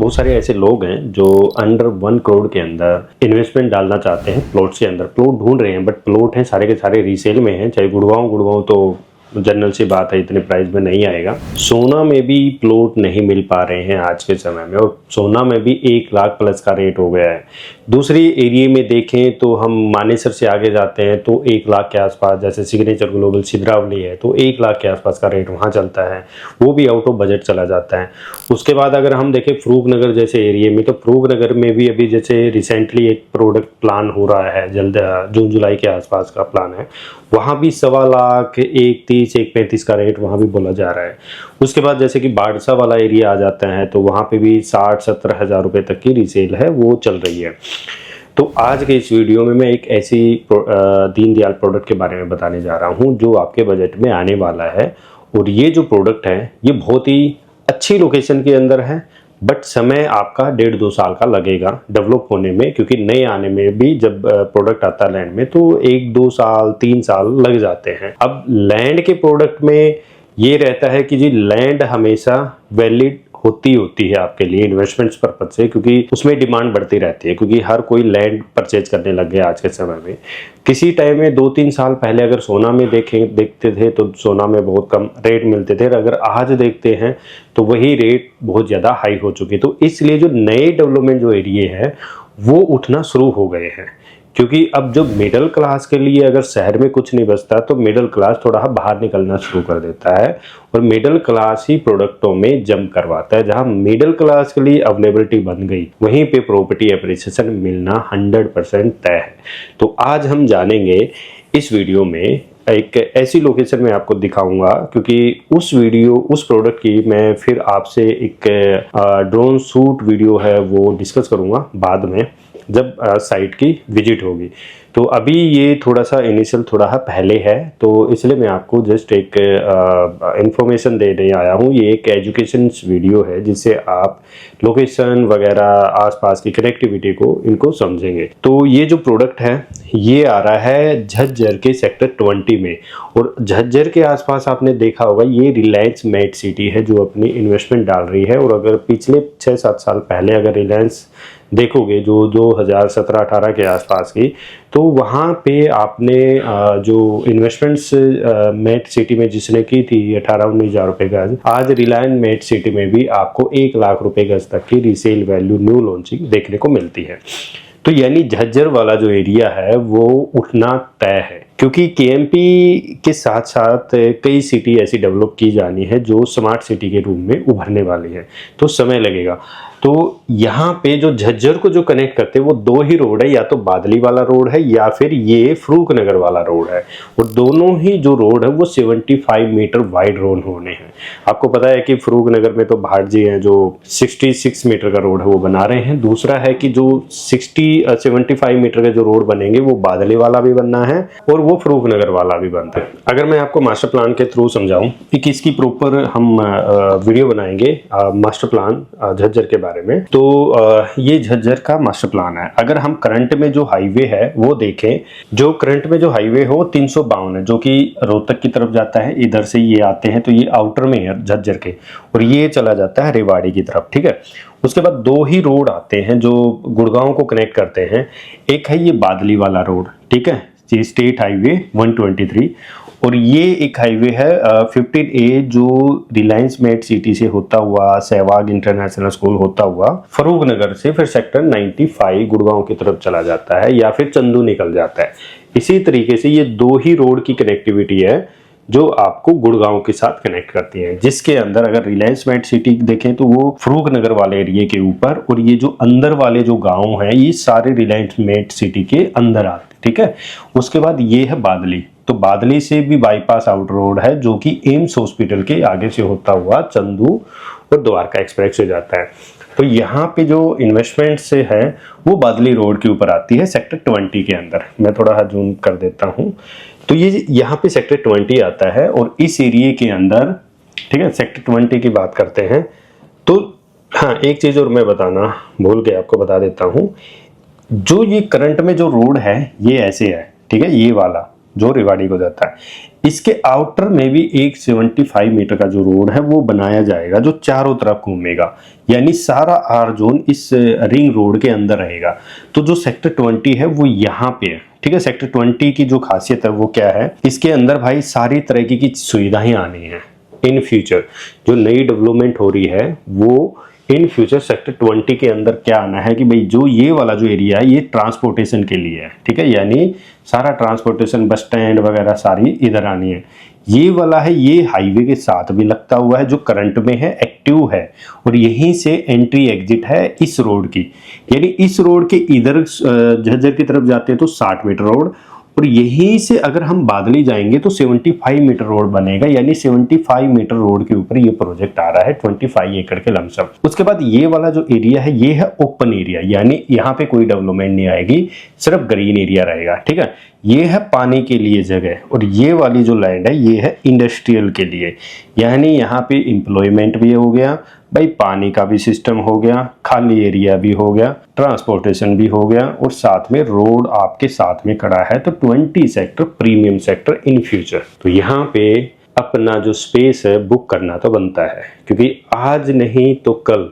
बहुत सारे ऐसे लोग हैं जो अंडर 1 करोड़ के अंदर इन्वेस्टमेंट डालना चाहते हैं प्लॉट्स के अंदर। प्लॉट ढूंढ रहे हैं, बट प्लॉट हैं सारे के सारे रीसेल में हैं। चाहे गुड़गांव तो जनरल सी बात है, इतने प्राइस में नहीं आएगा। सोना में भी प्लॉट नहीं मिल पा रहे हैं आज के समय में, और सोना में भी 1 लाख प्लस का रेट हो गया है। दूसरी एरिया में देखें तो हम मानेसर से आगे जाते हैं तो 1 लाख के आसपास, जैसे सिग्नेचर ग्लोबल सिद्रावली है तो 1 लाख के आसपास का रेट वहाँ चलता है, वो भी आउट ऑफ बजट चला जाता है। उसके बाद अगर हम देखें फरूख नगर जैसे एरिया में, तो फरूख नगर में भी अभी जैसे रिसेंटली एक प्रोडक्ट प्लान हो रहा है, जल्द जून जुलाई के आसपास का प्लान है, वहाँ भी 1.25 लाख 1.30 1.35 का रेट वहाँ भी बोला जा रहा है। उसके बाद जैसे कि बाड़सा वाला एरिया आ जाता है तो वहाँ पे भी 60-70 हज़ार रुपये तक की रीसेल है, वो चल रही है। तो आज के इस वीडियो में मैं एक ऐसी दीनदयाल प्रोडक्ट के बारे में बताने जा रहा हूँ जो आपके बजट में आने वाला है। और ये जो प्रोडक्ट है ये बहुत ही अच्छी लोकेशन के अंदर है, बट समय आपका 1.5-2 साल का लगेगा डेवलप होने में, क्योंकि नए आने में भी जब प्रोडक्ट आता है लैंड में तो 1-2 साल 3 साल लग जाते हैं। अब लैंड के प्रोडक्ट में ये रहता है कि जी लैंड हमेशा वैलिड होती है आपके लिए इन्वेस्टमेंट्स पर्पज से, क्योंकि उसमें डिमांड बढ़ती रहती है, क्योंकि हर कोई लैंड परचेज करने लग गया आज के समय में। किसी टाइम में 2-3 साल पहले अगर सोना में देखते थे तो सोना में बहुत कम रेट मिलते थे, अगर आज देखते हैं तो वही रेट बहुत ज़्यादा हाई हो चुकी। तो इसलिए जो नए डेवलपमेंट जो एरिया है वो उठना शुरू हो गए हैं, क्योंकि अब जो मिडिल क्लास के लिए अगर शहर में कुछ नहीं बचता तो मिडिल क्लास थोड़ा बाहर निकलना शुरू कर देता है, और मिडिल क्लास ही प्रोडक्टों में जंप करवाता है। जहां मिडिल क्लास के लिए अवेलेबिलिटी बन गई वहीं पे प्रॉपर्टी एप्रिसिएशन मिलना 100% तय है। तो आज हम जानेंगे इस वीडियो में, एक ऐसी लोकेशन में आपको दिखाऊंगा, क्योंकि उस प्रोडक्ट की मैं फिर आपसे एक ड्रोन शूट वीडियो है वो डिस्कस करूंगा बाद में जब साइट की विजिट होगी। तो अभी ये थोड़ा सा इनिशियल थोड़ा पहले है, तो इसलिए मैं आपको जस्ट एक इंफॉर्मेशन देने आया हूँ। ये एक एजुकेशन वीडियो है जिससे आप लोकेशन वगैरह आसपास की कनेक्टिविटी को इनको समझेंगे। तो ये जो प्रोडक्ट है ये आ रहा है झज्जर के सेक्टर 20 में, और झज्जर के आसपास आपने देखा होगा ये रिलायंस मेट सिटी है जो अपनी इन्वेस्टमेंट डाल रही है। और अगर पिछले 6-7 साल पहले अगर रिलायंस देखोगे जो 2017-18 के आसपास की, तो वहाँ पे आपने जो इन्वेस्टमेंट्स मेट सिटी में जिसने की थी 18-19 हज़ार रुपये गज, आज रिलायंस मेट सिटी में भी आपको 1 लाख रुपए गज तक की रीसेल वैल्यू न्यू लॉन्चिंग देखने को मिलती है। तो यानी झज्जर वाला जो एरिया है वो उठना तय है, क्योंकि केएमपी के साथ साथ कई सिटी ऐसी डेवलप की जानी है जो स्मार्ट सिटी के रूप में उभरने वाली है, तो समय लगेगा। तो यहाँ पे जो झज्जर को जो कनेक्ट करते हैं वो 2 ही रोड है, या तो बादली वाला रोड है या फिर ये फरूख नगर वाला रोड है। और दोनों ही जो रोड है वो 75 मीटर वाइड रोड होने हैं। आपको पता है कि फरूख नगर में तो भाट जी हैं जो 66 मीटर का रोड है वो बना रहे हैं। दूसरा है कि जो 75 मीटर के जो रोड बनेंगे वो बादली वाला भी बनना है और वो फरूख नगर वाला भी बनता है। अगर मैं आपको मास्टर प्लान के थ्रू समझाऊं कि इसकी प्रॉपर हम वीडियो बनाएंगे मास्टर प्लान झज्जर के बारे में, तो ये झज्जर का मास्टर प्लान है। अगर हम करंट में जो हाईवे है वो देखें, जो करंट में जो हाईवे हो 352 है जो कि रोहतक की तरफ जाता है, इधर से ये आते हैं तो ये आउटर में है झज्जर के, और ये चला जाता है रेवाड़ी की तरफ, ठीक है। उसके बाद 2 ही रोड आते हैं जो गुड़गांव को कनेक्ट करते हैं। एक है ये बादली वाला रोड, ठीक है, ये स्टेट हाईवे 123, और ये एक हाईवे है 15A जो रिलायंस मेट सिटी से होता हुआ सहवाग इंटरनेशनल स्कूल होता हुआ फरूख नगर से फिर सेक्टर 95 गुड़गांव की तरफ चला जाता है या फिर चंदू निकल जाता है। इसी तरीके से ये 2 ही रोड की कनेक्टिविटी है जो आपको गुड़गांव के साथ कनेक्ट करती है, जिसके अंदर अगर रिलायंस मेट सिटी देखें तो वो फरूख नगर वाले एरिया के ऊपर, और ये जो अंदर वाले जो गांव हैं ये सारे रिलायंस मेट सिटी के अंदर आते हैं, ठीक है। उसके बाद ये है बादली, तो बादली से भी बाईपास आउट रोड है जो कि एम्स हॉस्पिटल के आगे से होता हुआ चंदू और द्वारका एक्सप्रेस से जाता है। तो यहाँ पे जो इन्वेस्टमेंट से है वो बादली रोड के ऊपर आती है सेक्टर 20 के अंदर। मैं थोड़ा जूम कर देता हूँ, तो ये यहाँ पे सेक्टर 20 आता है, और इस एरिया के अंदर, ठीक है, सेक्टर 20 की बात करते हैं। तो हाँ, एक चीज और मैं बताना भूल गया, आपको बता देता हूँ। जो ये करंट में जो रोड है ये ऐसे है, ठीक है, ये वाला जो रेवाड़ी को जाता है, इसके आउटर में भी एक 75 मीटर का जो रोड है वो बनाया जाएगा जो चारों तरफ घूमेगा, यानी सारा आर जोन इस रिंग रोड के अंदर रहेगा। तो जो सेक्टर 20 है वो यहाँ पे है, ठीक है। सेक्टर 20 की जो खासियत है वो क्या है, इसके अंदर भाई सारी तरह की सुविधाएं आनी है इन फ्यूचर। जो नई डेवलपमेंट हो रही है वो इन फ्यूचर सेक्टर 20 के अंदर क्या आना है कि भाई जो ये वाला जो एरिया है ये ट्रांसपोर्टेशन के लिए है, ठीक है। यानी सारा ट्रांसपोर्टेशन, बस स्टैंड वगैरह सारी इधर आनी है। ये वाला है, ये हाईवे के साथ भी लगता हुआ है, जो करंट में है, एक्टिव है, और यहीं से एंट्री एग्जिट है इस रोड की। यानी इस रोड के इधर झज्जर की तरफ जाते हैं तो 60 मीटर रोड, और यहीं से अगर हम बादली जाएंगे तो 75 मीटर रोड बनेगा। यानी 75 मीटर रोड के ऊपर ये प्रोजेक्ट आ रहा है 25 एकड़ के लमसम। उसके बाद ये वाला जो एरिया है ये है ओपन एरिया, यानी यहाँ पे कोई डेवलपमेंट नहीं आएगी, सिर्फ ग्रीन एरिया रहेगा, ठीक है। ये है पानी के लिए जगह, और ये वाली जो लैंड है ये है इंडस्ट्रियल के लिए, यानी यहाँ पे एम्प्लॉयमेंट भी हो गया भाई, पानी का भी सिस्टम हो गया, खाली एरिया भी हो गया, ट्रांसपोर्टेशन भी हो गया, और साथ में रोड आपके साथ में खड़ा है। तो 20 sector premium sector in future. तो यहाँ पे अपना जो स्पेस है बुक करना तो बनता है, क्योंकि आज नहीं तो कल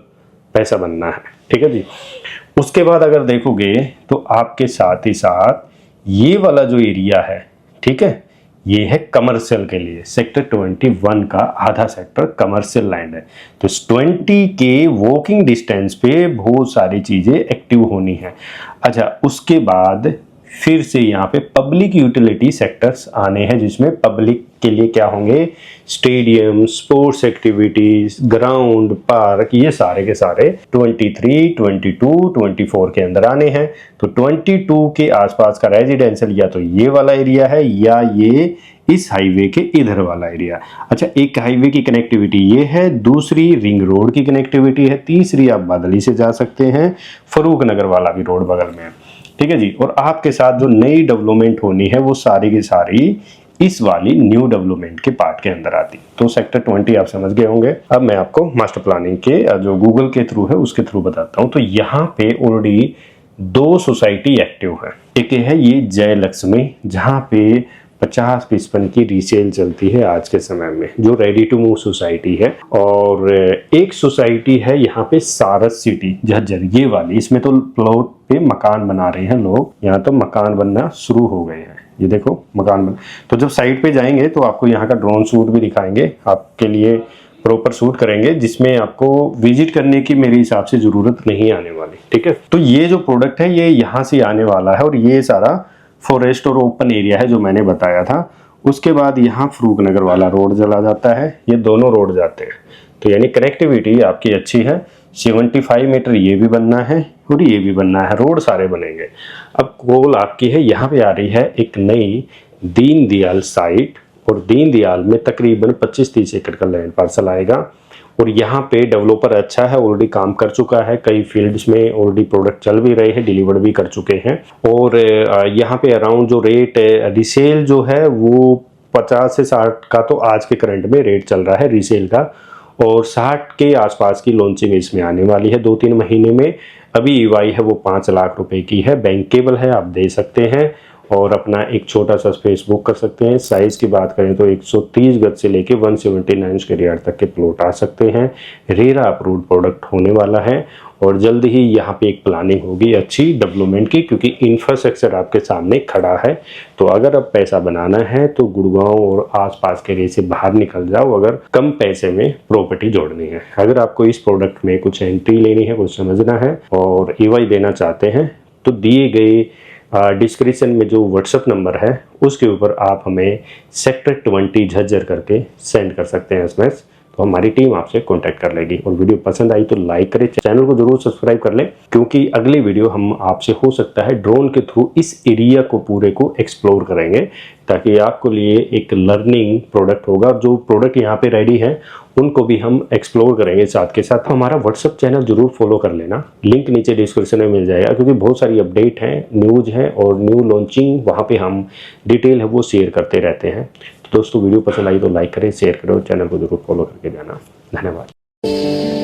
पैसा बनना है, ठीक है जी। उसके बाद अगर देखोगे तो आपके साथ ही साथ ये वाला जो एरिया है, ठीक है, ये है कमर्शियल के लिए। सेक्टर 21 का आधा सेक्टर कमर्शियल लैंड है। तो 20 के वॉकिंग डिस्टेंस पे बहुत सारी चीजें एक्टिव होनी है। अच्छा, उसके बाद फिर से यहाँ पे पब्लिक यूटिलिटी सेक्टर्स आने हैं, जिसमें पब्लिक के लिए क्या होंगे, stadium, sports activities, ground, park, ये सारे के सारे 23, 22, 24 के अंदर आने हैं। तो 22 के आसपास का रेजिडेंशियल या तो ये वाला एरिया है या ये इस हाईवे के इधर वाला एरिया। अच्छा, एक हाईवे की कनेक्टिविटी ये है, दूसरी रिंग रोड की कनेक्टिविटी है, तीसरी आप बादली से जा सकते हैं, फरूक नगर वाला भी रोड बगल में है, ठीक है जी। और आपके साथ जो नई डेवलपमेंट होनी है वो सारी की सारी इस वाली न्यू डेवलपमेंट के पार्ट के अंदर आती। तो सेक्टर 20 आप समझ गए होंगे। अब मैं आपको मास्टर प्लानिंग के जो गूगल के थ्रू है उसके थ्रू बताता हूँ। तो यहाँ पे ऑलरेडी 2 सोसाइटी एक्टिव है। एक है ये जय लक्ष्मी, जहाँ पे 50-55 की रीसेल चलती है आज के समय में, जो रेडी टू मूव सोसाइटी है। और एक सोसाइटी है यहाँ पे सारस सिटी झज्जर, ये वाली, इसमें तो प्लॉट पे मकान बना रहे हैं लोग, यहाँ तो मकान बनना शुरू हो गए हैं। ये देखो मकान बन, तो जब साइट पे जाएंगे तो आपको यहाँ का ड्रोन शूट भी दिखाएंगे, आपके लिए प्रॉपर शूट करेंगे, जिसमें आपको विजिट करने की मेरे हिसाब से जरूरत नहीं आने वाली, ठीक है। तो ये जो प्रोडक्ट है ये यहाँ से आने वाला है, और ये सारा फॉरेस्ट और ओपन एरिया है जो मैंने बताया था। उसके बाद यहाँ फरूक नगर वाला रोड चला जाता है, ये दोनों रोड जाते हैं। तो यानी कनेक्टिविटी आपकी अच्छी है। 75 मीटर ये भी बनना है और ये भी बनना है, रोड सारे बनेंगे। अब गोल आपकी है, यहाँ पे आ रही है एक नई दीनदयाल साइट, और दीनदयाल में तकरीबन 25-30 एकड़ का लैंड पार्सल आएगा। और यहाँ पे डेवलपर अच्छा है, ऑलरेडी काम कर चुका है, कई फील्ड्स में ऑलरेडी प्रोडक्ट चल भी रहे हैं, डिलीवर भी कर चुके हैं। और यहाँ पे अराउंड जो रेट है रीसेल जो है वो 50 से 60 का तो आज के करंट में रेट चल रहा है रीसेल का, और 60 के आसपास की लॉन्चिंग इसमें आने वाली है 2-3 महीने में। अभी ईवाई है वो 5 लाख रुपए की है, बैंकेबल है, आप दे सकते हैं, और अपना एक छोटा सा स्पेस बुक कर सकते हैं। साइज की बात करें तो 130 गज से लेके 179 स्क्वायर यार्ड तक के प्लॉट आ सकते हैं। रेरा अप्रूव्ड प्रोडक्ट होने वाला है, और जल्द ही यहाँ पे एक प्लानिंग होगी अच्छी डेवलपमेंट की, क्योंकि इंफ्रास्ट्रक्चर आपके सामने खड़ा है। तो अगर अब पैसा बनाना है तो गुड़गांव और आसपास के एरिया से बाहर निकल जाओ, अगर कम पैसे में प्रॉपर्टी जोड़नी है। अगर आपको इस प्रोडक्ट में कुछ एंट्री लेनी है, कुछ समझना है और ईवाई देना चाहते हैं, तो दिए गए डिस्क्रिप्शन में जो व्हाट्सएप नंबर है उसके ऊपर आप हमें सेक्टर 20 झज्जर करके सेंड कर सकते हैं एसएमएस, तो हमारी टीम आपसे कांटेक्ट कर लेगी। और वीडियो पसंद आई तो लाइक करें, चैनल को जरूर सब्सक्राइब कर लें, क्योंकि अगली वीडियो हम आपसे हो सकता है ड्रोन के थ्रू इस एरिया को पूरे को एक्सप्लोर करेंगे, ताकि आपको लिए एक लर्निंग प्रोडक्ट होगा। जो प्रोडक्ट यहाँ पे रेडी है उनको भी हम एक्सप्लोर करेंगे साथ के साथ। हमारा व्हाट्सएप चैनल जरूर फॉलो कर लेना, लिंक नीचे डिस्क्रिप्शन में मिल जाएगा, क्योंकि बहुत सारी अपडेट हैं, न्यूज़ है और न्यू लॉन्चिंग वहाँ पे हम डिटेल है वो शेयर करते रहते हैं। तो दोस्तों वीडियो पसंद आई तो लाइक करें, शेयर करें और चैनल को जरूर फॉलो करके जाना। धन्यवाद।